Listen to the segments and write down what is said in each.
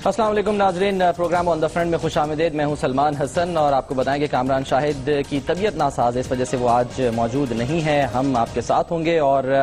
السلام علیکم ناظرین، پروگرام آن دا فرنٹ میں خوش آمدید۔ میں ہوں سلمان حسن اور آپ کو بتائیں کہ کامران شاہد کی طبیعت ناساز ہے، اس وجہ سے وہ آج موجود نہیں ہے۔ ہم آپ کے ساتھ ہوں گے اور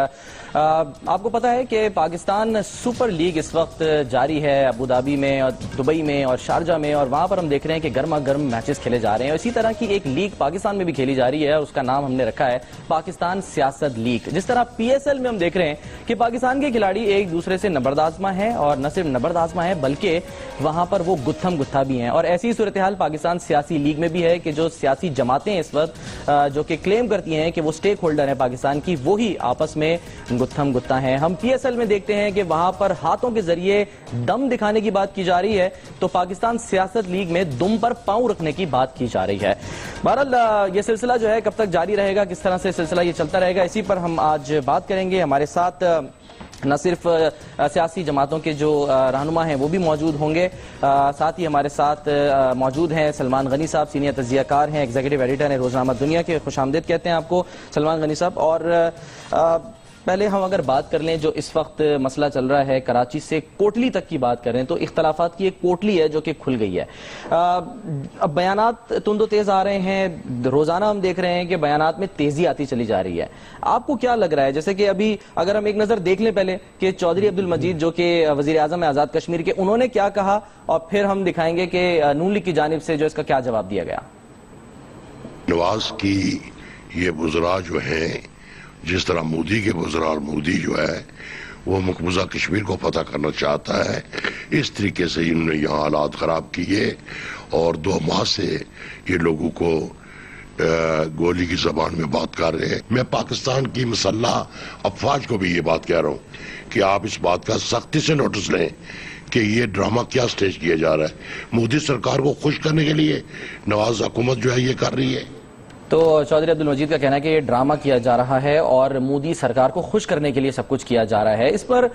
آپ کو پتا ہے کہ پاکستان سپر لیگ اس وقت جاری ہے ابوظہبی میں اور دبئی میں اور شارجہ میں، اور وہاں پر ہم دیکھ رہے ہیں کہ گرما گرم میچز کھیلے جا رہے ہیں۔ اسی طرح کی ایک لیگ پاکستان میں بھی کھیلی جا رہی ہے اور اس کا نام ہم نے رکھا ہے پاکستان سیاست لیگ۔ جس طرح پی ایس ایل میں ہم دیکھ رہے ہیں کہ پاکستان کے کھلاڑی ایک دوسرے سے نبرد آزما ہیں، اور نہ صرف نبرد آزما ہے بلکہ وہاں پر وہ گتھم گتھا بھی ہیں، اور ایسی صورتحال پاکستان سیاسی لیگ میں بھی ہے کہ جو سیاسی جماعتیں اس وقت جو کہ کلیم کرتی ہیں کہ وہ سٹیک ہولڈر ہیں پاکستان کی، وہی آپس میں گتھم گتھا ہیں۔ ہم پی ایس ایل میں دیکھتے ہیں کہ وہاں پر ہاتھوں کے ذریعے دم دکھانے کی بات کی جا رہی ہے، تو پاکستان سیاست لیگ میں دم پر پاؤں رکھنے کی بات کی جا رہی ہے۔ بہرحال یہ سلسلہ جو ہے کب تک جاری رہے گا، کس طرح سے سلسلہ یہ چلتا رہے گا، اسی پر ہم آج بات کریں گے۔ ہمارے ساتھ نہ صرف سیاسی جماعتوں کے جو رہنما ہیں وہ بھی موجود ہوں گے، ساتھ ہی ہمارے ساتھ موجود ہیں سلمان غنی صاحب، سینئر تجزیہ کار ہیں، ایگزیکٹو ایڈیٹر ہیں روزنامہ دنیا کے۔ خوش آمدید کہتے ہیں آپ کو سلمان غنی صاحب۔ اور پہلے ہم اگر بات کر لیں جو اس وقت مسئلہ چل رہا ہے کراچی سے کوٹلی تک کی بات کریں تو اختلافات کی ایک کوٹلی ہے جو کہ کھل گئی ہے۔ اب بیانات تند و تیز آ رہے ہیں، روزانہ ہم دیکھ رہے ہیں کہ بیانات میں تیزی آتی چلی جا رہی ہے۔ آپ کو کیا لگ رہا ہے، جیسے کہ ابھی اگر ہم ایک نظر دیکھ لیں پہلے کہ چودھری عبد المجید جو کہ وزیر اعظم ہیں آزاد کشمیر کے، انہوں نے کیا کہا، اور پھر ہم دکھائیں گے کہ نون لیگ کی جانب سے جو اس کا کیا جواب دیا گیا۔ نواز کی یہ وزراء جو ہیں، جس طرح مودی کے وزراء، اور مودی جو ہے وہ مقبوضہ کشمیر کو فتح کرنا چاہتا ہے، اس طریقے سے انہوں نے یہاں حالات خراب کیے اور 2 ماہ سے یہ لوگوں کو گولی کی زبان میں بات کر رہے ہیں۔ میں پاکستان کی مسلح افواج کو بھی یہ بات کہہ رہا ہوں کہ آپ اس بات کا سختی سے نوٹس لیں کہ یہ ڈرامہ کیا سٹیج کیا جا رہا ہے۔ مودی سرکار کو خوش کرنے کے لیے نواز حکومت جو ہے یہ کر رہی ہے۔ تو چودھری عبد المجید کا کہنا ہے کہ یہ ڈرامہ کیا جا رہا ہے اور مودی سرکار کو خوش کرنے کے لیے سب کچھ کیا جا رہا ہے۔ اس پر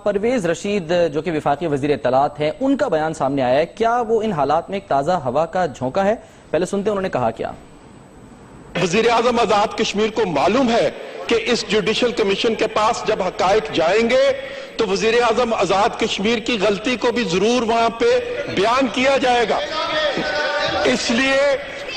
پرویز رشید جو کہ وفاقی وزیر اطلاعات ہیں، ان کا بیان سامنے آیا ہے۔ کیا وہ ان حالات میں ایک تازہ ہوا کا جھونکا ہے؟ پہلے سنتے ہیں انہوں نے کہا کیا۔ وزیر اعظم آزاد کشمیر کو معلوم ہے کہ اس جوڈیشل کمیشن کے پاس جب حقائق جائیں گے تو وزیر اعظم آزاد کشمیر کی غلطی کو بھی ضرور وہاں پہ بیان کیا جائے گا، اس لیے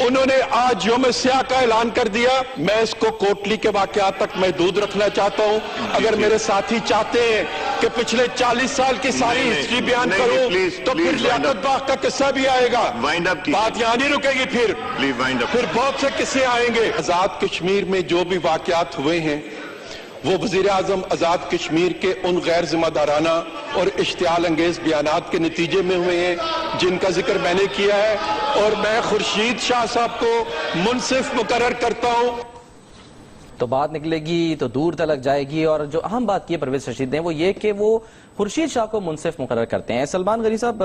انہوں نے آج یوم سیاہ کا اعلان کر دیا۔ میں اس کو کوٹلی کے واقعات تک محدود رکھنا چاہتا ہوں۔ اگر میرے ساتھی چاہتے ہیں کہ پچھلے 40 سال کی ساری ہسٹری بیان کروں تو پھر لیاقت باغ کا قصہ بھی آئے گا، بات یہاں نہیں رکے گی، پھر بہت سے قصے آئیں گے۔ آزاد کشمیر میں جو بھی واقعات ہوئے ہیں وہ وزیر اعظم آزاد کشمیر کے ان غیر ذمہ دارانہ اور اشتعال انگیز بیانات کے نتیجے میں ہوئے ہیں جن کا ذکر میں نے کیا ہے، اور میں خورشید شاہ صاحب کو منصف مقرر کرتا ہوں۔ تو بات نکلے گی تو دور تلک جائے گی، اور جو اہم بات کی ہے پرویز رشید نے وہ یہ کہ وہ خورشید شاہ کو منصف مقرر کرتے ہیں۔ سلمان غنی صاحب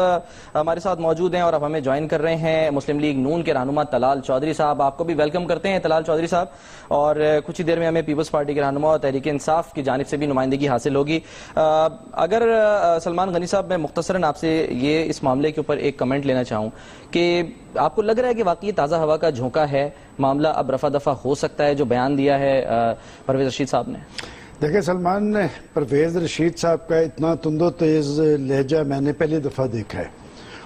ہمارے ساتھ موجود ہیں اور اب ہمیں جوائن کر رہے ہیں مسلم لیگ نون کے رہنما طلال چودھری صاحب۔ آپ کو بھی ویلکم کرتے ہیں طلال چودھری صاحب، اور کچھ ہی دیر میں ہمیں پیپلز پارٹی کے رہنما اور تحریک انصاف کی جانب سے بھی نمائندگی حاصل ہوگی۔ اگر سلمان غنی صاحب میں مختصراً آپ سے یہ اس معاملے کے اوپر ایک کمنٹ لینا چاہوں کہ آپ کو لگ رہا ہے کہ واقعی تازہ ہوا کا جھونکا ہے، معاملہ اب رفع دفع ہو سکتا ہے جو بیان دیا ہے پرویز رشید صاحب نے؟ دیکھیں سلمان، پرویز رشید صاحب کا اتنا تند و تیز لہجہ میں نے پہلی دفعہ دیکھا ہے،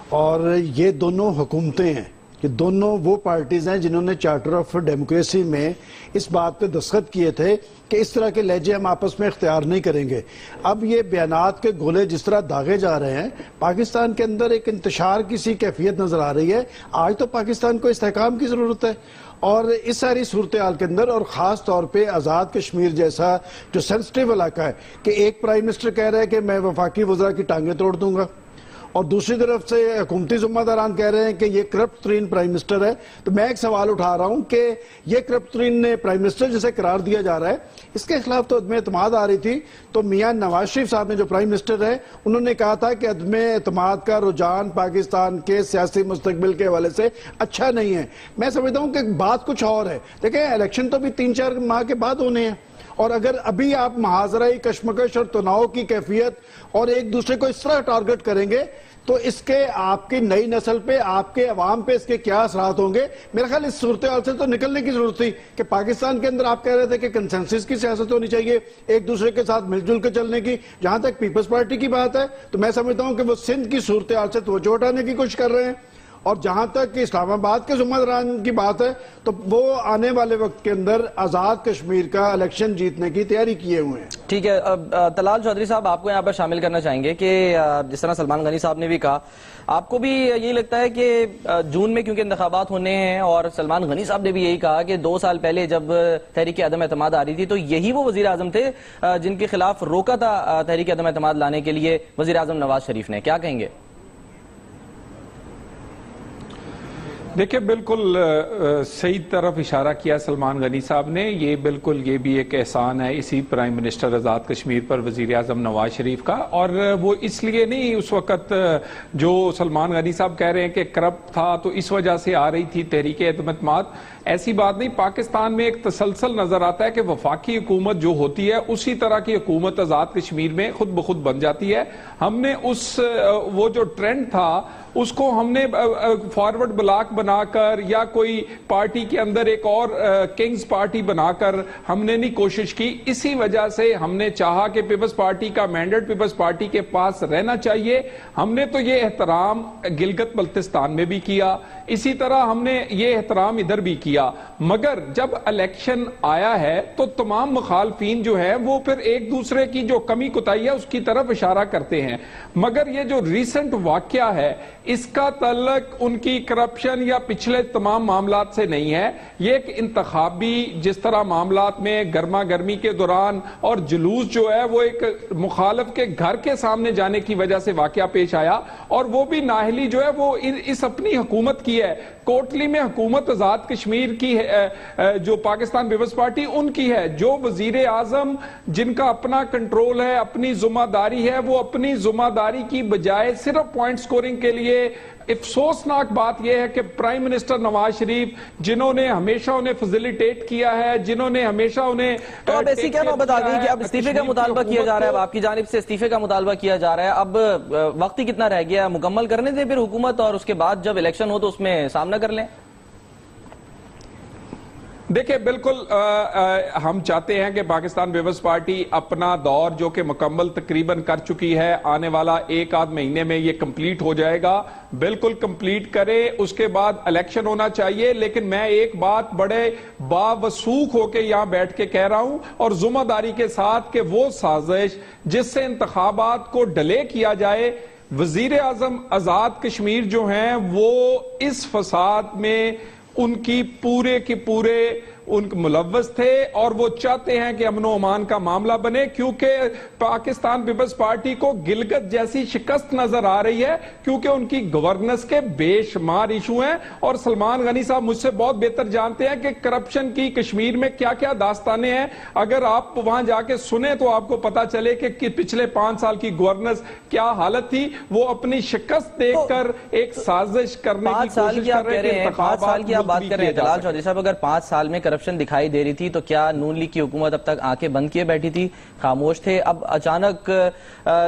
اور یہ دونوں حکومتیں ہیں، یہ دونوں وہ پارٹیز ہیں جنہوں نے چارٹر آف ڈیموکریسی میں اس بات پہ دستخط کیے تھے کہ اس طرح کے لہجے ہم آپس میں اختیار نہیں کریں گے۔ اب یہ بیانات کے گولے جس طرح داغے جا رہے ہیں، پاکستان کے اندر ایک انتشار کی سی کیفیت نظر آ رہی ہے۔ آج تو پاکستان کو استحکام کی ضرورت ہے، اور اس ساری صورتحال کے اندر، اور خاص طور پہ آزاد کشمیر جیسا جو سینسٹیو علاقہ ہے کہ ایک پرائم منسٹر کہہ رہا ہے کہ میں وفاقی وزراء کی ٹانگیں توڑ دوں گا، اور دوسری طرف سے حکومتی ذمہ داران کہہ رہے ہیں کہ یہ کرپٹ ترین پرائم منسٹر ہے۔ تو میں ایک سوال اٹھا رہا ہوں کہ یہ کرپٹ ترین پرائم منسٹر جسے قرار دیا جا رہا ہے، اس کے خلاف تو عدم اعتماد آ رہی تھی، تو میاں نواز شریف صاحب نے جو پرائم منسٹر ہے انہوں نے کہا تھا کہ عدم اعتماد کا رجحان پاکستان کے سیاسی مستقبل کے حوالے سے اچھا نہیں ہے۔ میں سمجھتا ہوں کہ بات کچھ اور ہے۔ دیکھیں الیکشن تو بھی 3-4 ماہ کے بعد ہونے ہیں، اور اگر ابھی آپ محاذرائی کشمکش اور تناؤ کی کیفیت اور ایک دوسرے کو اس طرح ٹارگٹ کریں گے تو اس کے آپ کی نئی نسل پہ، آپ کے عوام پہ اس کے کیا اثرات ہوں گے؟ میرا خیال اس صورتحال سے تو نکلنے کی ضرورت تھی کہ پاکستان کے اندر آپ کہہ رہے تھے کہ کنسنسس کی سیاست ہونی چاہیے، ایک دوسرے کے ساتھ مل جل کے چلنے کی. جہاں تک پیپلز پارٹی کی بات ہے تو میں سمجھتا ہوں کہ وہ سندھ کی صورتحال سے توجہ اٹھانے کی کوشش کر رہے ہیں، اور جہاں تک اسلام آباد کے ذمہ کی بات ہے تو وہ آنے والے وقت کے اندر آزاد کشمیر کا الیکشن جیتنے کی تیاری کیے ہوئے ہیں. ٹھیک ہے، طلال چودھری صاحب آپ کو یہاں پر شامل کرنا چاہیں گے کہ جس طرح سلمان غنی صاحب نے بھی کہا، آپ کو بھی یہی لگتا ہے کہ جون میں کیونکہ انتخابات ہونے ہیں، اور سلمان غنی صاحب نے بھی یہی کہا کہ 2 سال پہلے جب تحریک عدم اعتماد آ رہی تھی تو یہی وہ وزیر اعظم تھے جن کے خلاف روکا تھا تحریک عدم اعتماد لانے کے لیے وزیر اعظم نواز شریف نے، کیا کہیں گے؟ دیکھیں بالکل صحیح طرف اشارہ کیا سلمان غنی صاحب نے. یہ بالکل یہ بھی ایک احسان ہے اسی پرائم منسٹر آزاد کشمیر پر وزیر اعظم نواز شریف کا، اور وہ اس لیے نہیں اس وقت جو سلمان غنی صاحب کہہ رہے ہیں کہ کرپٹ تھا تو اس وجہ سے آ رہی تھی تحریک عدم اعتماد، ایسی بات نہیں. پاکستان میں ایک تسلسل نظر آتا ہے کہ وفاقی حکومت جو ہوتی ہے اسی طرح کی حکومت آزاد کشمیر میں خود بخود بن جاتی ہے. ہم نے وہ جو ٹرینڈ تھا اس کو ہم نے فارورڈ بلاک بنا کر یا کوئی پارٹی کے اندر ایک اور کنگز پارٹی بنا کر ہم نے نہیں کوشش کی. اسی وجہ سے ہم نے چاہا کہ پیپلز پارٹی کا مینڈیٹ پیپلز پارٹی کے پاس رہنا چاہیے. ہم نے تو یہ احترام گلگت بلتستان میں بھی کیا، اسی طرح ہم نے یہ احترام ادھر بھی کیا، مگر جب الیکشن آیا ہے تو تمام مخالفین جو ہے وہ پھر ایک دوسرے کی جو کمی کوتاہی ہے اس کی طرف اشارہ کرتے ہیں. مگر یہ جو ریسنٹ واقعہ ہے اس کا تعلق ان کی کرپشن یا پچھلے تمام معاملات سے نہیں ہے. یہ ایک انتخابی جس طرح معاملات میں گرما گرمی کے دوران اور جلوس جو ہے وہ ایک مخالف کے گھر کے سامنے جانے کی وجہ سے واقعہ پیش آیا، اور وہ بھی نااہلی جو ہے وہ اس اپنی حکومت کی ہے. کوٹلی میں حکومت آزاد کشمیر کی ہے، جو پاکستان پیپلز پارٹی ان کی ہے. جو وزیر اعظم جن کا اپنا کنٹرول ہے، اپنی ذمہ داری ہے، وہ اپنی ذمہ داری کی بجائے صرف پوائنٹ سکورنگ کے لیے، افسوسناک بات یہ ہے کہ پرائم منسٹر نواز شریف جنہوں نے ہمیشہ انہیں فیسیلیٹیٹ کیا ہے، جنہوں نے ہمیشہ انہیں، تو اب ایسی کیا نوبت آ گئی کہ اب استعفے کا مطالبہ کیا جا رہا ہے، اب آپ کی جانب سے استعفے کا مطالبہ کیا جا رہا ہے. اب وقت ہی کتنا رہ گیا، مکمل کرنے دیں پھر حکومت، اور اس کے بعد جب الیکشن ہو تو اس میں سامنا کر لیں. دیکھیں بالکل ہم چاہتے ہیں کہ پاکستان پیپلز پارٹی اپنا دور جو کہ مکمل تقریباً کر چکی ہے، آنے والا 1-8 مہینے میں یہ کمپلیٹ ہو جائے گا، بالکل کمپلیٹ کرے، اس کے بعد الیکشن ہونا چاہیے. لیکن میں ایک بات بڑے باوثوق ہو کے یہاں بیٹھ کے کہہ رہا ہوں اور ذمہ داری کے ساتھ کہ وہ سازش جس سے انتخابات کو ڈیلے کیا جائے، وزیر اعظم آزاد کشمیر جو ہیں وہ اس فساد میں ان کی پورے کے پورے ان ملوث تھے، اور وہ چاہتے ہیں کہ امن و امان کا معاملہ بنے، کیونکہ پاکستان پیپلز پارٹی کو گلگت جیسی شکست نظر آ رہی ہے، کیونکہ ان کی گورننس کے بے شمار ایشو ہیں. اور سلمان غنی صاحب مجھ سے بہت بہتر جانتے ہیں کہ کرپشن کی کشمیر میں کیا کیا داستانیں ہیں. اگر آپ وہاں جا کے سنیں تو آپ کو پتا چلے کہ پچھلے 5 سال کی گورننس کیا حالت تھی. وہ اپنی شکست دیکھ کر ایک سازش کرنے کی کوشش کر رہے ہیں. 5 سال کی آپ بات کر رہے ہیں طلال چودھری صاحب، اگر 5 سال میں کرپشن دکھائی دے رہی تھی تو کیا نون لیگ کی حکومت اب تک آنکھیں بند کیے بیٹھی تھی، خاموش تھے؟ اب اچانک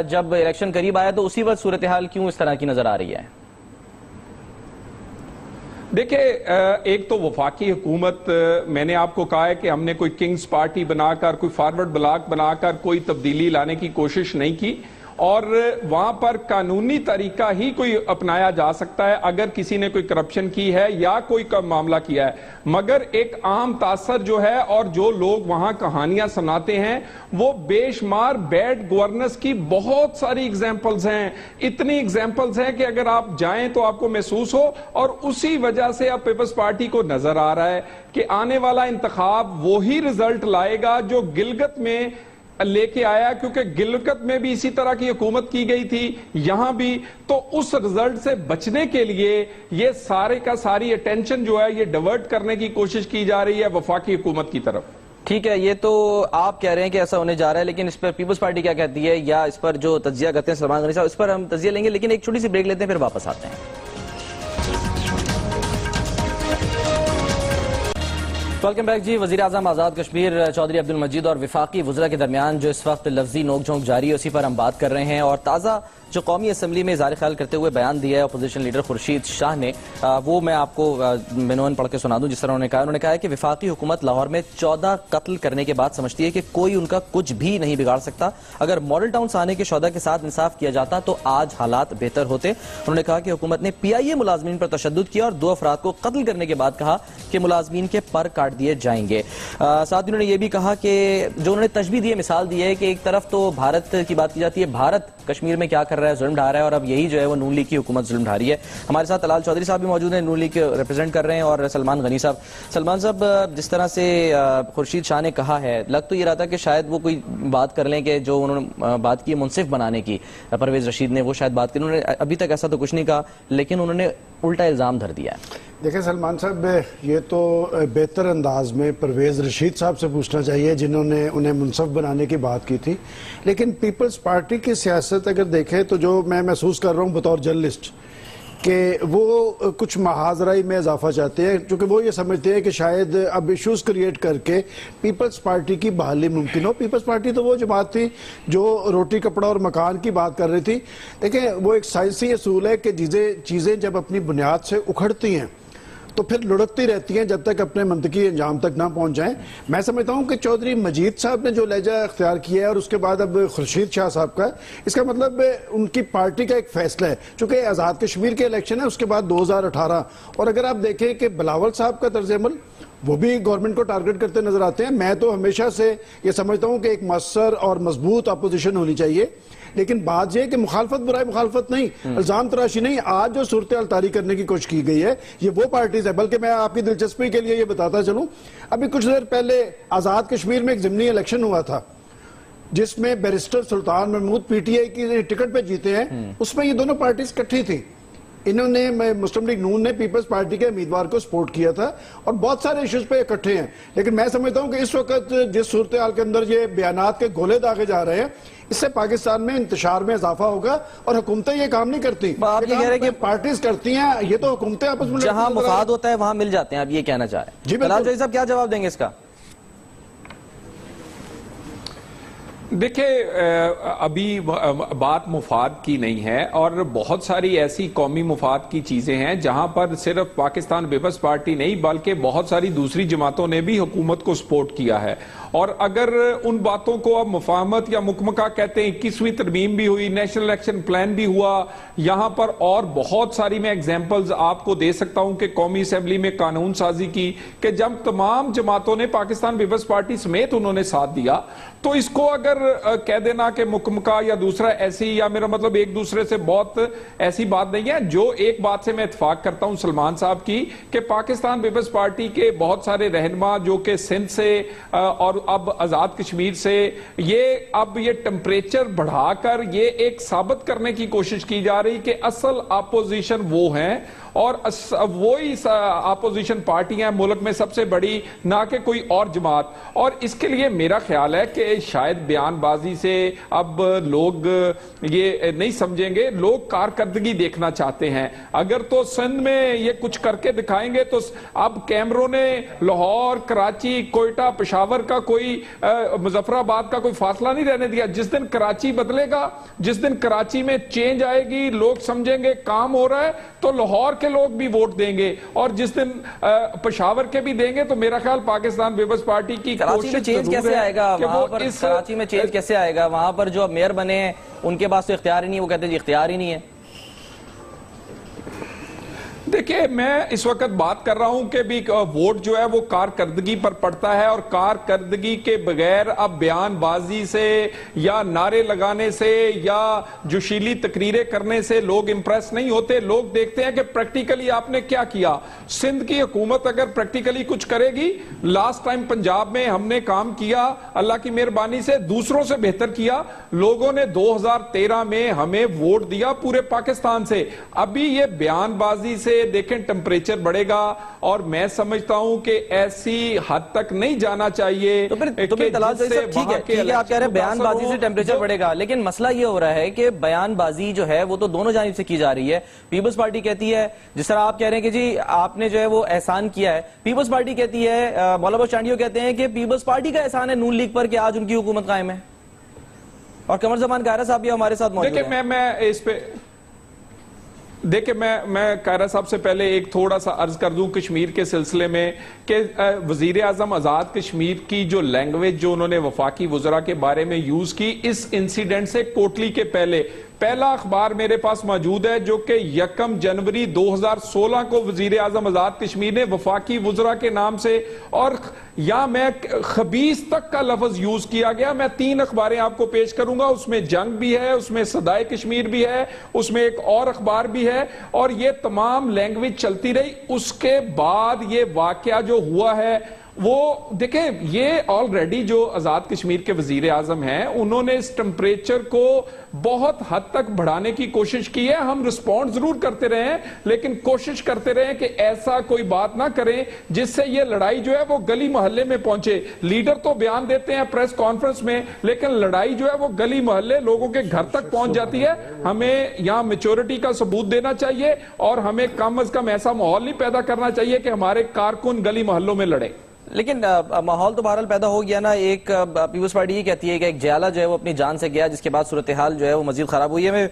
جب الیکشن قریب آیا تو اسی وقت صورتحال کیوں اس طرح کی نظر آ رہی ہے؟ دیکھیں ایک تو وفاقی حکومت، میں نے آپ کو کہا ہے کہ ہم نے کوئی کنگز پارٹی بنا کر، کوئی فارورڈ بلاک بنا کر کوئی تبدیلی لانے کی کوشش نہیں کی، اور وہاں پر قانونی طریقہ ہی کوئی اپنایا جا سکتا ہے اگر کسی نے کوئی کرپشن کی ہے یا کوئی معاملہ کیا ہے. مگر ایک عام تاثر جو ہے اور جو لوگ وہاں کہانیاں سناتے ہیں وہ بے شمار بیڈ گورننس کی بہت ساری ایگزامپلز ہیں. اتنی ایگزامپلز ہیں کہ اگر آپ جائیں تو آپ کو محسوس ہو، اور اسی وجہ سے اب پیپلز پارٹی کو نظر آ رہا ہے کہ آنے والا انتخاب وہی رزلٹ لائے گا جو گلگت میں لے کے آیا، کیونکہ گلگت میں بھی اسی طرح کی حکومت کی گئی تھی، یہاں بھی. تو اس رزلٹ سے بچنے کے لیے یہ سارے کا ساری اٹینشن جو ہے یہ ڈیورٹ کرنے کی کوشش کی جا رہی ہے وفاقی حکومت کی طرف. ٹھیک ہے، یہ تو آپ کہہ رہے ہیں کہ ایسا ہونے جا رہا ہے، لیکن اس پر پیپلز پارٹی کیا کہتی ہے، یا اس پر جو تجزیہ کرتے ہیں سلمان غنی صاحب، اس پر ہم تجزیہ لیں گے، لیکن ایک چھوٹی سی بریک لیتے ہیں پھر واپس آتے ہیں. ویلکم بیک جی. وزیر اعظم آزاد کشمیر چودھری عبد المجید اور وفاقی وزراء کے درمیان جو اس وقت لفظی نوک جھونک جاری ہے اسی پر ہم بات کر رہے ہیں. اور تازہ جو قومی اسمبلی میں اظہار خیال کرتے ہوئے بیان دیا ہے اپوزیشن لیڈر خورشید شاہ نے, وہ میں آپ کو عنوان پڑھ کے سنا دوں. جس طرح انہوں نے کہا ہے کہ وفاقی حکومت لاہور میں 14 قتل کرنے کے بعد سمجھتی ہے کہ کوئی ان کا کچھ بھی نہیں بگاڑ سکتا. اگر ماڈل ٹاؤن سانے کے شہداء کے ساتھ انصاف کیا جاتا تو آج حالات بہتر ہوتے. انہوں نے کہا کہ حکومت نے پی آئی اے ملازمین پر تشدد کیا اور 2 افراد کو قتل کرنے کے بعد کہا کہ ملازمین کے پر کاٹ دیے جائیں گے. ساتھ ہی انہوں نے یہ بھی کہا کہ جو انہوں نے تشبیہ دی ہے, مثال دی ہے کہ ایک طرف تو بھارت کی بات کی جاتی ہے, بھارت کشمیر میں کیا کر رہا ہے, ظلم ڈھا رہا ہے, اور اب یہی جو ہے وہ نون لیگ کی حکومت ظلم ڈھا رہی ہے. ہمارے ساتھ طلال چودھری صاحب بھی موجود ہیں, نون لیگ کے ریپرزینٹ کر رہے ہیں, اور سلمان غنی صاحب. سلمان صاحب, جس طرح سے خورشید شاہ نے کہا ہے, لگ تو یہ رہا تھا کہ شاید وہ کوئی بات کر لیں کہ جو انہوں نے بات کی منصف بنانے کی, پرویز رشید نے, وہ شاید بات کی. انہوں نے ابھی تک ایسا تو کچھ نہیں کہا, لیکن انہوں نے الٹا الزام دھر دیا ہے. دیکھیں سلمان صاحب, یہ تو بہتر انداز میں پرویز رشید صاحب سے پوچھنا چاہیے جنہوں نے انہیں منصف بنانے کی بات کی تھی. لیکن پیپلز پارٹی کی سیاست اگر دیکھیں تو جو میں محسوس کر رہا ہوں بطور جرنلسٹ کہ وہ کچھ محاذرائی میں اضافہ چاہتے ہیں, کیونکہ وہ یہ سمجھتے ہیں کہ شاید اب ایشوز کریٹ کر کے پیپلز پارٹی کی بحالی ممکن ہو. پیپلز پارٹی تو وہ جماعت تھی جو روٹی کپڑا اور مکان کی بات کر رہی تھی. دیکھیں, وہ ایک سائنسی اصول ہے کہ چیزیں جب اپنی بنیاد سے اکھڑتی ہیں تو پھر لڑکتی رہتی ہیں جب تک اپنے منطقی انجام تک نہ پہنچ جائیں. میں سمجھتا ہوں کہ چودھری مجید صاحب نے جو لہجہ اختیار کیا ہے اور اس کے بعد اب خورشید شاہ صاحب کا, اس کا مطلب ان کی پارٹی کا ایک فیصلہ ہے. چونکہ آزاد کشمیر کے الیکشن ہے, اس کے بعد 2018, اور اگر آپ دیکھیں کہ بلاول صاحب کا طرز عمل, وہ بھی گورنمنٹ کو ٹارگٹ کرتے نظر آتے ہیں. میں تو ہمیشہ سے یہ سمجھتا ہوں کہ ایک مؤثر اور مضبوط اپوزیشن ہونی چاہیے, لیکن بات یہ کہ مخالفت برائے مخالفت نہیں, الزام تراشی نہیں. آج جو صورتحال طاری کرنے کی کوشش کی گئی ہے یہ وہ پارٹیز ہے. بلکہ میں آپ کی دلچسپی کے لیے یہ بتاتا چلوں, ابھی کچھ دیر پہلے آزاد کشمیر میں ایک ضمنی الیکشن ہوا تھا جس میں barrister Sultan Mahmood P T I کی ٹکٹ پہ جیتے ہیں. اس میں یہ دونوں پارٹیز کٹھی تھی. انہوں نے مسلم لیگ نون نے پیپلز پارٹی کے امیدوار کو سپورٹ کیا تھا اور بہت سارے ایشوز پہ اکٹھے ہیں. لیکن میں سمجھتا ہوں کہ اس وقت جس صورتحال کے اندر یہ بیانات کے گولے داغے جا رہے ہیں, اس سے پاکستان میں انتشار میں اضافہ ہوگا. اور حکومتیں یہ کام نہیں کرتی, آپ یہ کہہ رہے ہیں کہ پارٹیز کرتی ہیں, یہ تو حکومتیں آپس میں جہاں مفاد ہوتا ہے وہاں مل جاتے ہیں. آپ یہ کہنا چاہ رہے ہیں. طلال چودھری صاحب کیا جواب دیں گے اس کا؟ دیکھیں, ابھی بات مفاد کی نہیں ہے, اور بہت ساری ایسی قومی مفاد کی چیزیں ہیں جہاں پر صرف پاکستان پیپلز پارٹی نہیں بلکہ بہت ساری دوسری جماعتوں نے بھی حکومت کو سپورٹ کیا ہے. اور اگر ان باتوں کو اب مفاہمت یا مکمکہ کہتے ہیں, 21ویں ترمیم بھی ہوئی, نیشنل الیکشن پلان بھی ہوا یہاں پر, اور بہت ساری میں ایگزامپلز آپ کو دے سکتا ہوں کہ قومی اسمبلی میں قانون سازی کی کہ جب تمام جماعتوں نے پاکستان پیپلز پارٹی سمیت انہوں نے ساتھ دیا, تو اس کو اگر کہہ دینا کہ مکمکہ یا دوسرا ایسی, یا میرا مطلب ایک دوسرے سے بہت ایسی بات نہیں ہے. جو ایک بات سے میں اتفاق کرتا ہوں سلمان صاحب کی کہ پاکستان پیپلز پارٹی کے بہت سارے رہنما جو کہ سندھ سے اور اب آزاد کشمیر سے, یہ ٹمپریچر بڑھا کر یہ ایک ثابت کرنے کی کوشش کی جا رہی کہ اصل اپوزیشن وہ ہیں اور وہی اپوزیشن پارٹی ہیں ملک میں سب سے بڑی, نہ کہ کوئی اور جماعت. اور اس کے لیے میرا خیال ہے کہ شاید بیان بازی سے اب لوگ یہ نہیں سمجھیں گے, لوگ کارکردگی دیکھنا چاہتے ہیں. اگر تو سندھ میں یہ کچھ کر کے دکھائیں گے تو اب کیمروں نے لاہور, کراچی, کوئٹہ, پشاور کا کوئی, مظفر آباد کا کوئی فاصلہ نہیں رہنے دیا. جس دن کراچی بدلے گا, جس دن کراچی میں چینج آئے گی, لوگ سمجھیں گے کام ہو رہا ہے, تو لاہور کے لوگ بھی ووٹ دیں گے, اور جس دن پشاور کے بھی دیں گے. تو میرا خیال پاکستان پیپلز پارٹی کی کراچی میں چینج کیسے آئے گا, وہاں پر کراچی میں چینج کیسے آئے گا, وہاں پر جو میئر بنے ہیں ان کے پاس تو اختیار ہی نہیں, وہ کہتے ہیں اختیار ہی نہیں ہے. دیکھیں, میں اس وقت بات کر رہا ہوں کہ بھی ووٹ جو ہے وہ کارکردگی پر پڑتا ہے, اور کارکردگی کے بغیر اب بیان بازی سے یا نعرے لگانے سے یا جوشیلی تقریریں کرنے سے لوگ امپریس نہیں ہوتے. لوگ دیکھتے ہیں کہ پریکٹیکلی آپ نے کیا کیا. سندھ کی حکومت اگر پریکٹیکلی کچھ کرے گی, لاسٹ ٹائم پنجاب میں ہم نے کام کیا اللہ کی مہربانی سے, دوسروں سے بہتر کیا. لوگوں نے 2013 میں ہمیں ووٹ دیا پورے پاکستان سے. ابھی یہ بیان بازی سے دیکھیں ٹمپریچر بڑھے گا، اور میں سمجھتا ہوں کہ ایسی حد تک نہیں جانا چاہیے. تو پھر طلال صاحب ٹھیک ہے آپ کہہ رہے ہیں بیان بازی سے ٹیمپریچر بڑھے گا، لیکن مسئلہ یہ ہو رہا ہے کہ بیان بازی جو ہے وہ تو دونوں جانب سے کی جا رہی ہے. پیپلز پارٹی کہتی ہے، جس طرح آپ کہہ رہے ہیں کہ جی آپ نے جو ہے وہ احسان کیا ہے، پیپلز پارٹی کہتی ہے، مولانا چانڈیو کہتے ہیں کہ پیپلز پارٹی کا احسان ہے نون لیگ پر کہ آج ان کی حکومت قائم ہے. اور قمر زمان قاہرہ صاحب بھی ہمارے ساتھ موجود ہیں. دیکھیں میں اس پہ دیکھیں میں قاہرہ صاحب سے پہلے ایک تھوڑا سا عرض کر دوں کشمیر کے سلسلے میں کہ وزیر اعظم آزاد کشمیر کی جو لینگویج جو انہوں نے وفاقی وزراء کے بارے میں یوز کی، اس انسیڈنٹ سے کوٹلی کے پہلا اخبار میرے پاس موجود ہے جو کہ 1 جنوری 2016 کو وزیر اعظم آزاد کشمیر نے وفاقی وزراء کے نام سے، اور یا میں خبیث تک کا لفظ یوز کیا گیا. میں 3 اخباریں آپ کو پیش کروں گا، اس میں جنگ بھی ہے، اس میں صدائے کشمیر بھی ہے، اس میں ایک اور اخبار بھی ہے، اور یہ تمام لینگویج چلتی رہی. اس کے بعد یہ واقعہ جو ہوا ہے وہ دیکھیں، یہ آلریڈی جو آزاد کشمیر کے وزیر اعظم ہیں انہوں نے اس ٹمپریچر کو بہت حد تک بڑھانے کی کوشش کی ہے. ہم رسپونڈ ضرور کرتے رہے ہیں، لیکن کوشش کرتے رہے کہ ایسا کوئی بات نہ کریں جس سے یہ لڑائی جو ہے وہ گلی محلے میں پہنچے. لیڈر تو بیان دیتے ہیں پریس کانفرنس میں، لیکن لڑائی جو ہے وہ گلی محلے لوگوں کے گھر تک پہنچ جاتی ہے. ہمیں یہاں میچورٹی کا ثبوت دینا چاہیے، اور ہمیں کم از کم ایسا ماحول نہیں پیدا کرنا چاہیے کہ ہمارے کارکن گلی محلوں میں لڑے. لیکن ماحول تو بہرحال پیدا ہو گیا نا. ایک پیپلز پارٹی یہ کہتی ہے کہ ایک جیالہ جو ہے وہ اپنی جان سے گیا، جس کے بعد صورتحال جو ہے وہ مزید خراب ہوئی ہے. میں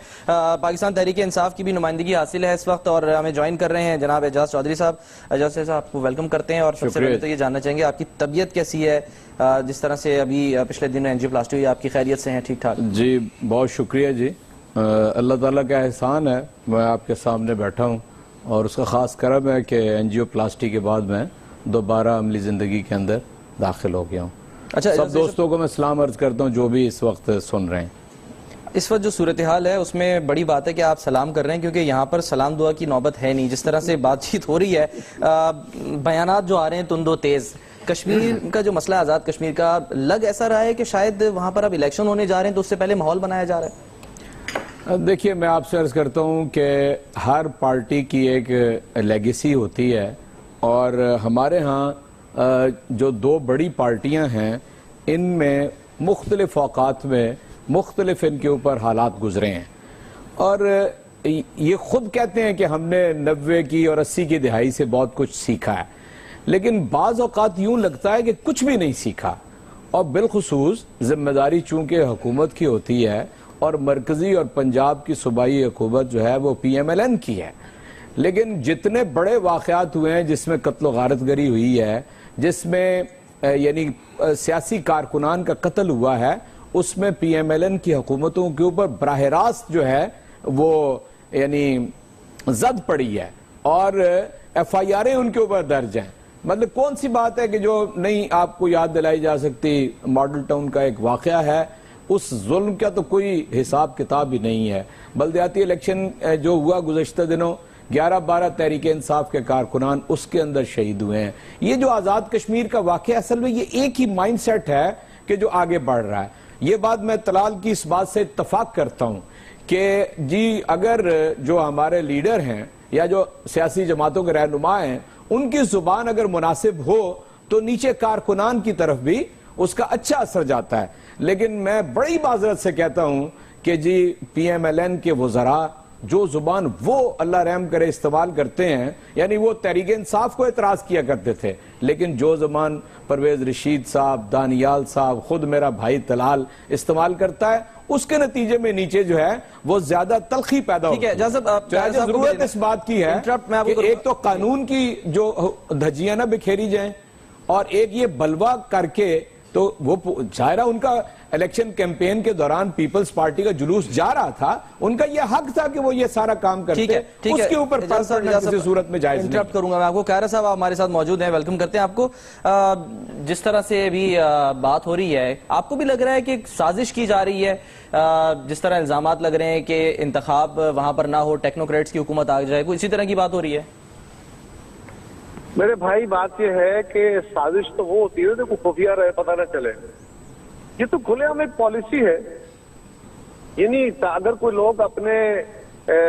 پاکستان تحریک انصاف کی بھی نمائندگی حاصل ہے اس وقت، اور ہمیں جوائن کر رہے ہیں جناب اعجاز چودھری صاحب. اعجاز صاحب آپ کو ویلکم کرتے ہیں، اور سب سے پہلے تو یہ جاننا چاہیں گے آپ کی طبیعت کیسی ہے؟ جس طرح سے ابھی پچھلے دنوں اینجیوپلاسٹی ہوئی، آپ کی خیریت سے ہیں؟ ٹھیک ٹھاک؟ جی بہت شکریہ جی. اللہ تعالیٰ کا احسان ہے میں آپ کے سامنے بیٹھا ہوں، اور اس کا خاص کرم ہے کہ اینجیوپلاسٹی کے بعد میں دوبارہ عملی زندگی کے اندر داخل ہو گیا ہوں. اچھا، سب دوستوں کو میں سلام عرض کرتا ہوں جو بھی اس وقت سن رہے ہیں. اس وقت جو صورتحال ہے اس میں بڑی بات ہے کہ آپ سلام کر رہے ہیں، کیونکہ یہاں پر سلام دعا کی نوبت ہے نہیں. جس طرح سے بات چیت ہو رہی ہے، بیانات جو آ رہے ہیں تند و تیز، کشمیر کا جو مسئلہ ہے آزاد کشمیر کا، لگ ایسا رہا ہے کہ شاید وہاں پر اب الیکشن ہونے جا رہے ہیں تو اس سے پہلے ماحول بنایا جا رہا ہے. دیکھیے میں آپ سے عرض کرتا ہوں کہ ہر پارٹی کی ایک لیگیسی ہوتی ہے، اور ہمارے ہاں جو 2 بڑی پارٹیاں ہیں ان میں مختلف اوقات میں مختلف ان کے اوپر حالات گزرے ہیں، اور یہ خود کہتے ہیں کہ ہم نے 90 کی اور 80 کی دہائی سے بہت کچھ سیکھا ہے، لیکن بعض اوقات یوں لگتا ہے کہ کچھ بھی نہیں سیکھا. اور بالخصوص ذمہ داری چونکہ حکومت کی ہوتی ہے، اور مرکزی اور پنجاب کی صوبائی حکومت جو ہے وہ PMLN کی ہے، لیکن جتنے بڑے واقعات ہوئے ہیں جس میں قتل و غارت گری ہوئی ہے، جس میں یعنی سیاسی کارکنان کا قتل ہوا ہے، اس میں PMLN کی حکومتوں کے اوپر براہ راست جو ہے وہ یعنی زد پڑی ہے، اور FIRیں ان کے اوپر درج ہیں. مطلب کون سی بات ہے کہ جو نہیں آپ کو یاد دلائی جا سکتی؟ ماڈل ٹاؤن کا ایک واقعہ ہے، اس ظلم کا تو کوئی حساب کتاب ہی نہیں ہے. بلدیاتی الیکشن جو ہوا گزشتہ دنوں، 11-12 تحریک انصاف کے کارکنان اس کے اندر شہید ہوئے ہیں. یہ جو آزاد کشمیر کا واقعہ اصل میں یہ ایک ہی مائنڈ سیٹ ہے کہ جو آگے بڑھ رہا ہے. یہ بات میں طلال کی اس بات سے اتفاق کرتا ہوں کہ جی اگر جو ہمارے لیڈر ہیں یا جو سیاسی جماعتوں کے رہنما ہیں ان کی زبان اگر مناسب ہو تو نیچے کارکنان کی طرف بھی اس کا اچھا اثر جاتا ہے. لیکن میں بڑی معذرت سے کہتا ہوں کہ جی PMLN کے وزراء جو زبان وہ اللہ رحم کرے استعمال کرتے ہیں، یعنی وہ تحریک انصاف کو اعتراض کیا کرتے تھے، لیکن جو زبان پرویز رشید صاحب، دانیال صاحب، خود میرا بھائی طلال استعمال کرتا ہے، اس کے نتیجے میں نیچے جو ہے وہ زیادہ تلخی پیدا ہوتی ہے. ضرورت اس بات کی ہے کہ ایک تو قانون کی جو دھجیاں نہ بکھیری جائیں، اور ایک یہ بلوا کر کے تو وہ ظاہرہ ان کا الیکشن کیمپین کے دوران پیپلز پارٹی کا جلوس جا رہا تھا، ان کا یہ حق تھا کہ وہ یہ سارا کام کرتے، اس کے اوپر کسی صورت میں جائز نہیں. انٹرپٹ کروں گا میں آپ کو. قاہرہ صاحب ہمارے ساتھ موجود ہیں، ویلکم کرتے ہیں آپ کو. جس طرح سے ابھی بات ہو رہی ہے، آپ کو بھی لگ رہا ہے کہ سازش کی جا رہی ہے؟ جس طرح الزامات لگ رہے ہیں کہ انتخاب وہاں پر نہ ہو، ٹیکنوکریٹس کی حکومت آ جائے، کوئی اسی طرح کی بات ہو رہی ہے؟ میرے بھائی بات یہ ہے کہ سازش تو وہ ہوتی ہے جو خفیہ رہے، پتہ نہ چلے. یہ تو کھلے عام ایک پالیسی ہے. یعنی اگر کوئی لوگ اپنے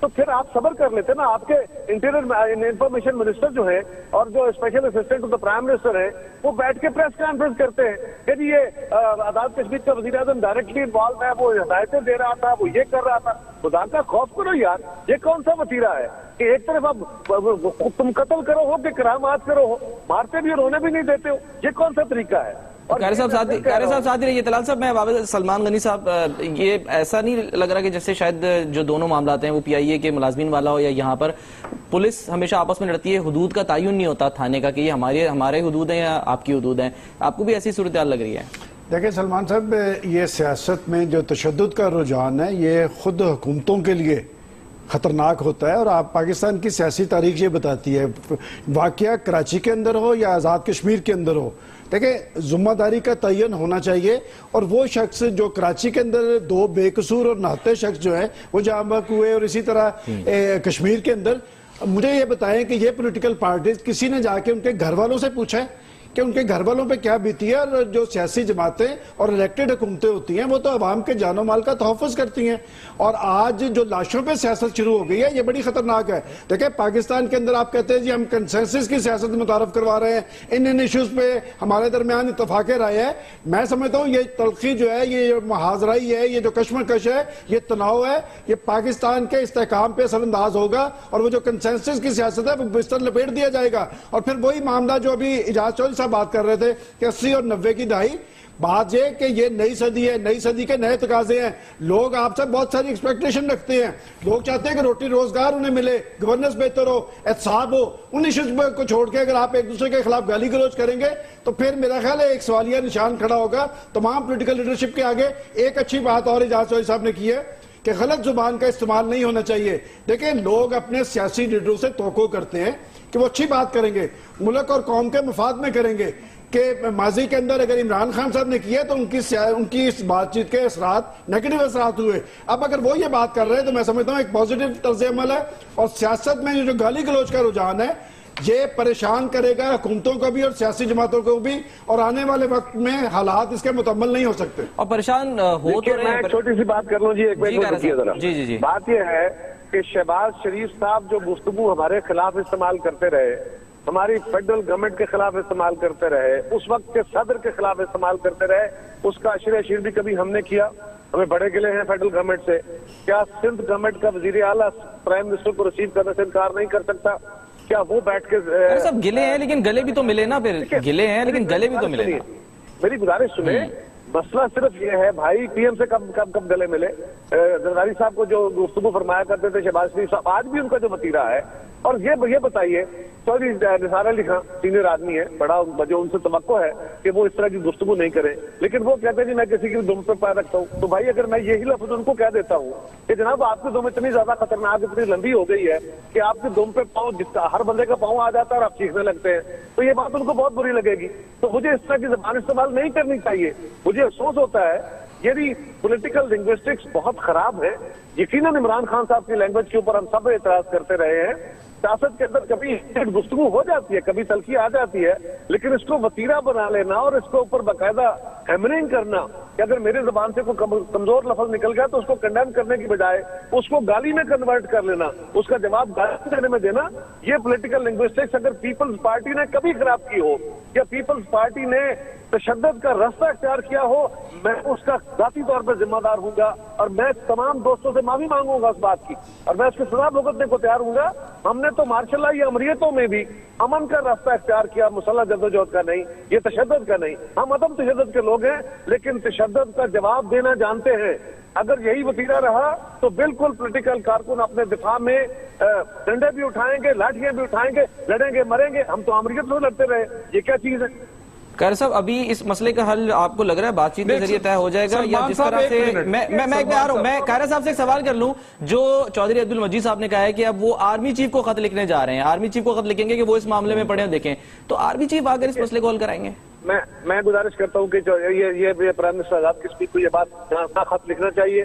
تو پھر آپ صبر کر لیتے نا. آپ کے انٹیریئر انفارمیشن منسٹر جو ہیں اور جو special assistant of the prime minister ہیں وہ بیٹھ کے پریس کانفرنس کرتے ہیں کہ جی یہ آزاد کشمیر کا وزیر اعظم ڈائریکٹلی انوالو ہے, وہ ہدایتیں دے رہا تھا, وہ یہ کر رہا تھا. خدا کا خوف کرو یار, یہ کون سا وتیرہ ہے کہ ایک طرف اب تم قتل کرو ہو کہ کرامات کرو ہو, مارتے بھی اور رونے بھی نہیں دیتے ہو, یہ کون سا طریقہ ہے؟ قاری صاحب ساتھ ہی رہیے. طلال صاحب, میں واپس سلمان غنی صاحب, یہ ایسا نہیں لگ رہا کہ جیسے شاید جو دونوں معاملات ہیں وہ پی آئی اے کے ملازمین والا ہو یا یہاں پر پولیس ہمیشہ آپس میں لڑتی ہے, حدود کا تعین نہیں ہوتا تھانے کا کہ یہ ہمارے حدود ہیں یا آپ کی حدود ہیں. آپ کو بھی ایسی صورتحال لگ رہی ہے؟ دیکھیں سلمان صاحب, یہ سیاست میں جو تشدد کا رجحان ہے یہ خود حکومتوں کے لیے خطرناک ہوتا ہے, اور آپ پاکستان کی سیاسی تاریخ یہ بتاتی ہے, واقعہ کراچی کے اندر ہو یا آزاد کشمیر کے اندر ہو, دیکھیں ذمہ داری کا تعین ہونا چاہیے. اور وہ شخص جو کراچی کے اندر دو بے قصور اور نہتے شخص جو ہیں وہ جاں بحق ہوئے, اور اسی طرح کشمیر کے اندر, مجھے یہ بتائیں کہ یہ پولیٹیکل پارٹیز کسی نے جا کے ان کے گھر والوں سے پوچھا ہے کہ ان کے گھر والوں پہ کیا بیتی ہے؟ اور جو سیاسی جماعتیں اور الیکٹڈ حکومتیں ہوتی ہیں وہ تو عوام کے جان و مال کا تحفظ کرتی ہیں, اور آج جو لاشوں پہ سیاست شروع ہو گئی ہے یہ بڑی خطرناک ہے. دیکھیں پاکستان کے اندر آپ کہتے ہیں جی ہم کنسنسس کی سیاست متعارف کروا رہے ہیں, ان ایشوز پہ ہمارے درمیان اتفاق رائے ہے. میں سمجھتا ہوں یہ تلخی جو ہے, یہ محاذرائی ہے, یہ جو کشمکش ہے, یہ تناؤ ہے, یہ پاکستان کے استحکام پہ اثر انداز ہوگا, اور وہ جو کنسنسس کی سیاست ہے وہ بستر لپیٹ دیا جائے گا. اور پھر وہی معاملہ جو ابھی اجاز چودھری صاحب بات کر رہے تھے کہ 80 اور 90 کی دہائی, بات یہ کہ یہ نئی صدی ہے, نئی صدی کے نئے تقاضے ہیں. لوگ آپ سے بہت ساری ایکسپیکٹیشن رکھتے ہیں, لوگ چاہتے ہیں کہ روٹی روزگار انہیں ملے, گورننس بہتر ہو, احتساب ہو. ان ایشوز کو چھوڑ کے اگر آپ ایک دوسرے کے خلاف گالی گلوچ کریں گے تو پھر میرا خیال ہے ایک سوالیہ نشان کھڑا ہوگا تمام پولیٹیکل لیڈرشپ کے آگے. ایک اچھی بات اور اجاز چودھری صاحب نے کی ہے کہ غلط زبان کا استعمال نہیں ہونا چاہیے. دیکھیں لوگ اپنے سیاسی لیڈروں سے توقع کرتے ہیں کہ وہ اچھی بات کریں گے, ملک اور قوم کے مفاد میں کریں گے, کہ ماضی کے اندر اگر عمران خان صاحب نے کیا تو ان کی اس بات چیت کے اثرات نیگیٹو اثرات ہوئے. اب اگر وہ یہ بات کر رہے ہیں تو میں سمجھتا ہوں ایک پازیٹیو طرز عمل ہے, اور سیاست میں جو گالی گلوچ کا رجحان ہے یہ پریشان کرے گا حکومتوں کو بھی اور سیاسی جماعتوں کو بھی, اور آنے والے وقت میں حالات اس کے مکمل نہیں ہو سکتے. اور پریشان ہو تو میں ایک چھوٹی سی بات کر لوں جی, ایک منٹ. جی بات یہ ہے کہ شہباز شریف صاحب جو گفتگو ہمارے خلاف استعمال کرتے رہے, ہماری فیڈرل گورنمنٹ کے خلاف استعمال کرتے رہے, اس وقت کے صدر کے خلاف استعمال کرتے رہے, اس کا اشیر بھی کبھی ہم نے کیا. ہمیں بڑے گلے ہیں فیڈرل گورنمنٹ سے. کیا سندھ گورنمنٹ کا وزیر اعلیٰ پرائم منسٹر کو ریسیو کرنے سے انکار نہیں کر سکتا؟ کیا وہ بیٹھ کے سب گلے ہیں لیکن گلے بھی تو ملے نا, پھر گلے ہیں لیکن گلے بھی تو ملے. میری گزارش سنیں, مسئلہ صرف یہ ہے بھائی, پی ایم سے کب گلے ملے؟ زرداری صاحب کو جو گفتگو فرمایا کرتے تھے شہباز شریف صاحب, آج بھی ان کا جو وتیرہ ہے. اور یہ بتائیے, چودھری نثار علی خان سینئر آدمی ہے, بڑا جو ان سے توقع ہے کہ وہ اس طرح کی گفتگو نہیں کرے, لیکن وہ کہتے ہیں جی میں کسی کی دم پہ پیر رکھتا ہوں. تو بھائی اگر میں یہی لفظ ان کو کہہ دیتا ہوں کہ جناب آپ کی دم اتنی زیادہ خطرناک, اتنی لمبی ہو گئی ہے کہ آپ کی دم پہ پاؤں, ہر بندے کا پاؤں آ جاتا ہے اور آپ چیخنے لگتے ہیں, تو یہ بات ان کو بہت بری لگے گی. تو مجھے اس طرح کی زبان استعمال نہیں کرنی چاہیے. مجھے افسوس ہوتا ہے, یہ پولیٹیکل لنگوسٹکس بہت خراب ہے. یقیناً عمران خان صاحب کی لینگویج کے اوپر ہم سب اعتراض کرتے رہے ہیں. سیاست کے اندر کبھی گفتگو ہو جاتی ہے, کبھی تلخی آ جاتی ہے, لیکن اس کو وتیرہ بنا لینا اور اس کے اوپر باقاعدہ ہیمرنگ کرنا کہ اگر میرے زبان سے کوئی کمزور لفظ نکل گیا تو اس کو کنڈیم کرنے کی بجائے اس کو گالی میں کنورٹ کر لینا, اس کا جواب گالی دینے میں دینا, یہ پولیٹیکل لنگوسٹکس اگر پیپلز پارٹی نے کبھی خراب کی ہو یا پیپلز پارٹی نے تشدد کا راستہ اختیار کیا ہو, میں اس کا ذاتی طور پر ذمہ دار ہوں گا, اور میں تمام دوستوں سے معافی مانگوں گا اس بات کی, اور میں اس کی سزا بھگتنے کو تیار ہوں گا. ہم نے تو مارشل لا یا امریتوں میں بھی امن کا راستہ اختیار کیا, مسلح جدوجہد کا نہیں, یہ تشدد کا نہیں. ہم عدم تشدد کے لوگ ہیں لیکن تشدد کا جواب دینا جانتے ہیں. اگر یہی وتیرہ رہا تو بالکل پولیٹیکل کارکن اپنے دفاع میں ڈنڈے بھی اٹھائیں گے, لاٹھیاں بھی اٹھائیں گے, لڑیں گے, مریں گے. ہم تو امریت سے لڑتے رہے, یہ کیا چیز ہے؟ قاری صاحب ابھی اس مسئلے کا حل آپ کو لگ رہا ہے بات چیت کے ذریعے طے ہو جائے گا, یا جس طرح سے میں قاری صاحب سے ایک سوال کر لوں, جو چودھری عبد المجید صاحب نے کہا ہے کہ اب وہ آرمی چیف کو خط لکھنے جا رہے ہیں, آرمی چیف کو خط لکھیں گے کہ وہ اس معاملے میں پڑھیں دیکھیں, تو آرمی چیف آ کر اس مسئلے کو حل کرائیں گے؟ میں گزارش کرتا ہوں کہ یہ پرائم منسٹر آزاد کشمیر کو یہ بات خط لکھنا چاہیے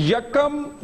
1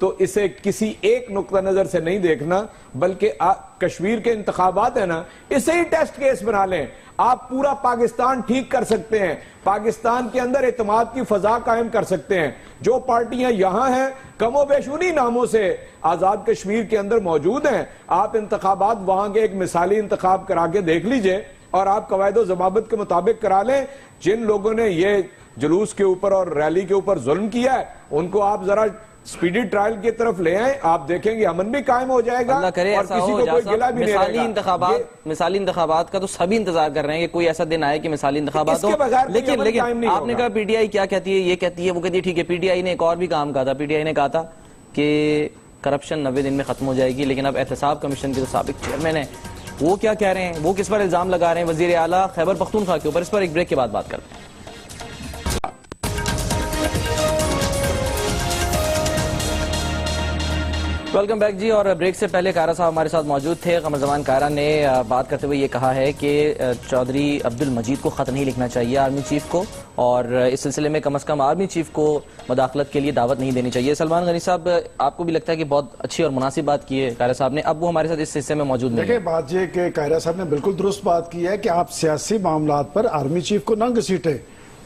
تو اسے کسی ایک نقطہ نظر سے نہیں دیکھنا، بلکہ کشمیر کے انتخابات ہیں نا، اسے ہی ٹیسٹ کیس بنا لیں. آپ پورا پاکستان ٹھیک کر سکتے ہیں، پاکستان کے اندر اعتماد کی فضا قائم کر سکتے ہیں. جو پارٹیاں یہاں ہیں کم و بیش انہی ناموں سے آزاد کشمیر کے اندر موجود ہیں. آپ انتخابات وہاں کے ایک مثالی انتخاب کرا کے دیکھ لیجئے اور آپ قواعد و ضوابط کے مطابق کرا لیں. جن لوگوں نے یہ جلوس کے اوپر اور ریلی کے اوپر ظلم کیا ہے ان کو آپ ذرا سپیڈی ٹرائل کی طرف لے آئیں، آپ دیکھیں گے امن بھی قائم ہو جائے گا اللہ کرے اور ایسا کسی ہو. کو کوئی گلہ بھی نہیں رہے گا. مثالی انتخابات کا تو سبھی انتظار کر رہے ہیں کہ کوئی ایسا دن آئے کہ مثالی انتخابات ہو. لیکن آپ نے کہا پی ٹی آئی کیا کہتی ہے، یہ کہتی ہے، وہ کہتی ہے. ٹھیک ہے، پی ٹی آئی نے ایک اور بھی کام کہا تھا. پی ٹی آئی نے کہا تھا کہ کرپشن 90 دن میں ختم ہو جائے گی. لیکن اب احتساب کمیشن کے جو سابق چیئرمین ہیں وہ کیا کہہ رہے ہیں، وہ کس پر الزام لگا رہے ہیں وزیر اعلیٰ خیبر پختونخوا کے اوپر. اس پر ایک بریک کے بعد بات کرتے ہیں. ویلکم بیک جی. اور بریک سے پہلے کائرہ صاحب ہمارے ساتھ موجود تھے. قمر زمان کائرہ نے بات کرتے ہوئے یہ کہا ہے کہ چودھری عبد المجید کو خط نہیں لکھنا چاہیے آرمی چیف کو، اور اس سلسلے میں کم از کم آرمی چیف کو مداخلت کے لیے دعوت نہیں دینی چاہیے. سلمان غنی صاحب، آپ کو بھی لگتا ہے کہ بہت اچھی اور مناسب بات کی ہے کائرہ صاحب نے؟ اب وہ ہمارے ساتھ اس حصے میں موجود نہیں ہے. دیکھیں بات یہ کہ کائرہ صاحب نے بالکل درست بات کی ہے کہ آپ سیاسی معاملات پر آرمی چیف کو نہ گھسیٹیں.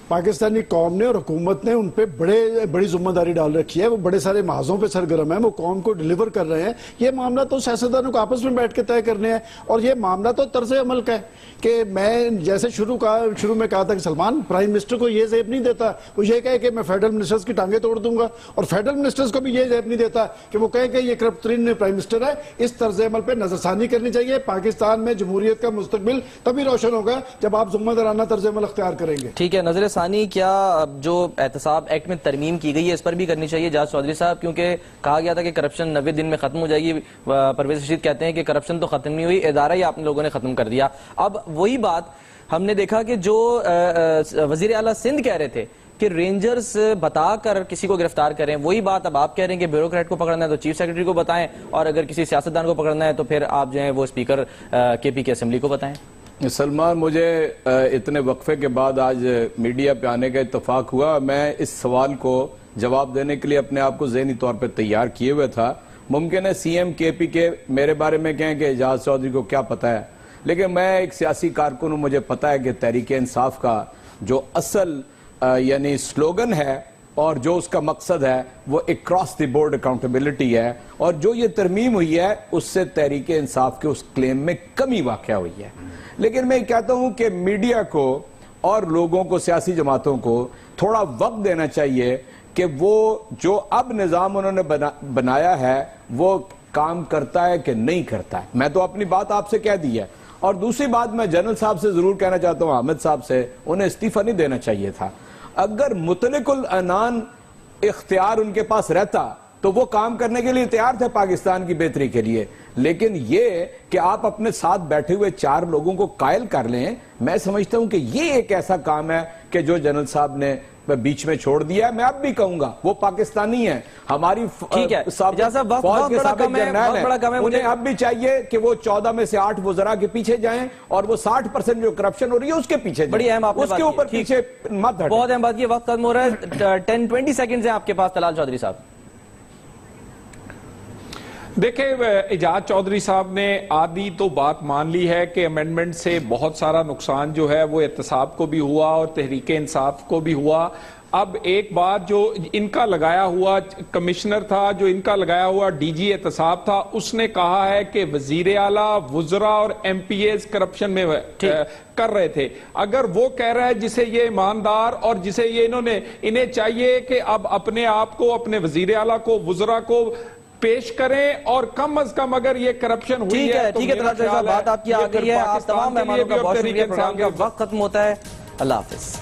پاکستانی قوم نے اور حکومت نے ان پہ بڑی ذمہ داری ڈال رکھی ہے. وہ بڑے سارے محاذوں پہ سرگرم ہیں، وہ قوم کو ڈیلیور کر رہے ہیں. یہ معاملہ تو سیاستدانوں کو آپس میں بیٹھ کے طے کرنے ہیں. اور یہ معاملہ تو طرز عمل کا ہے کہ میں جیسے شروع میں کہا تھا کہ سلمان پرائم منسٹر کو یہ زیب نہیں دیتا وہ یہ کہے کہ میں فیڈرل منسٹرز کی ٹانگیں توڑ دوں گا، اور فیڈرل منسٹرز کو بھی یہ زیب نہیں دیتا کہ وہ کہے کہ یہ کرپٹ ترین پرائم منسٹر ہے. اس طرز عمل پہ نظر ثانی کرنی چاہیے. پاکستان میں جمہوریت کا مستقبل تبھی روشن ہوگا جب آپ ذمہ دارانہ طرز عمل اختیار کریں گے. ٹھیک ہے، نظر ثانی کیا جو احتساب ایکٹ میں ترمیم کی گئی ہے اس پر بھی کرنی چاہیے جاج چودھری صاحب؟ کیونکہ کہا گیا تھا کہ کرپشن 90 دن میں ختم ہو جائے گی. پرویز رشید کہتے ہیں کہ کرپشن تو ختم نہیں ہوئی، ادارہ ہی آپ لوگوں نے ختم کر دیا. اب وہی بات ہم نے دیکھا کہ جو وزیر اعلیٰ سندھ کہہ رہے تھے کہ رینجرز بتا کر کسی کو گرفتار کریں، وہی بات اب آپ کہہ رہے ہیں کہ بیوروکریٹ کو پکڑنا ہے تو چیف سیکرٹری کو بتائیں، اور اگر کسی سیاستدان کو پکڑنا ہے تو پھر آپ جو ہیں وہ اسپیکر کے پی کے اسمبلی کو بتائیں. سلمان، مجھے اتنے وقفے کے بعد آج میڈیا پہ آنے کا اتفاق ہوا. میں اس سوال کو جواب دینے کے لیے اپنے آپ کو ذہنی طور پہ تیار کیے ہوئے تھا. ممکن ہے سی ایم کے پی کے میرے بارے میں کہیں کہ اعجاز چودھری کو کیا پتہ ہے، لیکن میں ایک سیاسی کارکن ہوں. مجھے پتہ ہے کہ تحریک انصاف کا جو اصل یعنی سلوگن ہے اور جو اس کا مقصد ہے وہ اکراس دی بورڈ اکاؤنٹیبلٹی ہے، اور جو یہ ترمیم ہوئی ہے اس سے تحریک انصاف کے اس کلیم میں کمی واقع ہوئی ہے. لیکن میں کہتا ہوں کہ میڈیا کو اور لوگوں کو، سیاسی جماعتوں کو تھوڑا وقت دینا چاہیے کہ وہ جو اب نظام انہوں نے بنایا ہے وہ کام کرتا ہے کہ نہیں کرتا ہے. میں تو اپنی بات آپ سے کہہ دی ہے. اور دوسری بات میں جنرل صاحب سے ضرور کہنا چاہتا ہوں، احمد صاحب سے، انہیں استعفیٰ نہیں دینا چاہیے تھا. اگر مطلق العنان اختیار ان کے پاس رہتا تو وہ کام کرنے کے لیے تیار تھے پاکستان کی بہتری کے لیے. لیکن یہ کہ آپ اپنے ساتھ بیٹھے ہوئے 4 لوگوں کو قائل کر لیں، میں سمجھتا ہوں کہ یہ ایک ایسا کام ہے کہ جو جنرل صاحب نے بیچ میں چھوڑ دیا ہے. میں اب بھی کہوں گا وہ پاکستانی ہیں، ہماری فوج کے سابق جرنیل ہیں. انہیں اب بھی چاہیے کہ وہ 14 میں سے 8 وزراء کے پیچھے جائیں، اور وہ 60% جو کرپشن ہو رہی ہے اس کے پیچھے جائیں. بڑی اہم آپ نے اس کے اوپر پیچھے مت ہٹیں. بہت اہم بات. یہ وقت ختم ہو رہا ہے، 10-20 سیکنڈز ہیں آپ کے پاس. طلال چودھری صاحب دیکھیں، اعجاز چودھری صاحب نے آدھی تو بات مان لی ہے کہ امینڈمنٹ سے بہت سارا نقصان جو ہے وہ احتساب کو بھی ہوا اور تحریک انصاف کو بھی ہوا. اب ایک بات جو ان کا لگایا ہوا کمشنر تھا، جو ان کا لگایا ہوا ڈی جی احتساب تھا، اس نے کہا ہے کہ وزیر اعلیٰ، وزراء اور ایم پی ایز کرپشن میں کر رہے تھے. اگر وہ کہہ رہا ہے جسے یہ ایماندار اور جسے یہ انہیں چاہیے کہ اب اپنے آپ کو، اپنے وزیر اعلیٰ کو، وزراء کو پیش کریں، اور کم از کم اگر یہ کرپشن ہوئی ہے تو میرا خیال ہے بات آپ کی آ گئی ہے. آپ تمام مہمانوں کا بہت شکریہ. پروگرام کا وقت ختم ہوتا ہے. اللہ حافظ.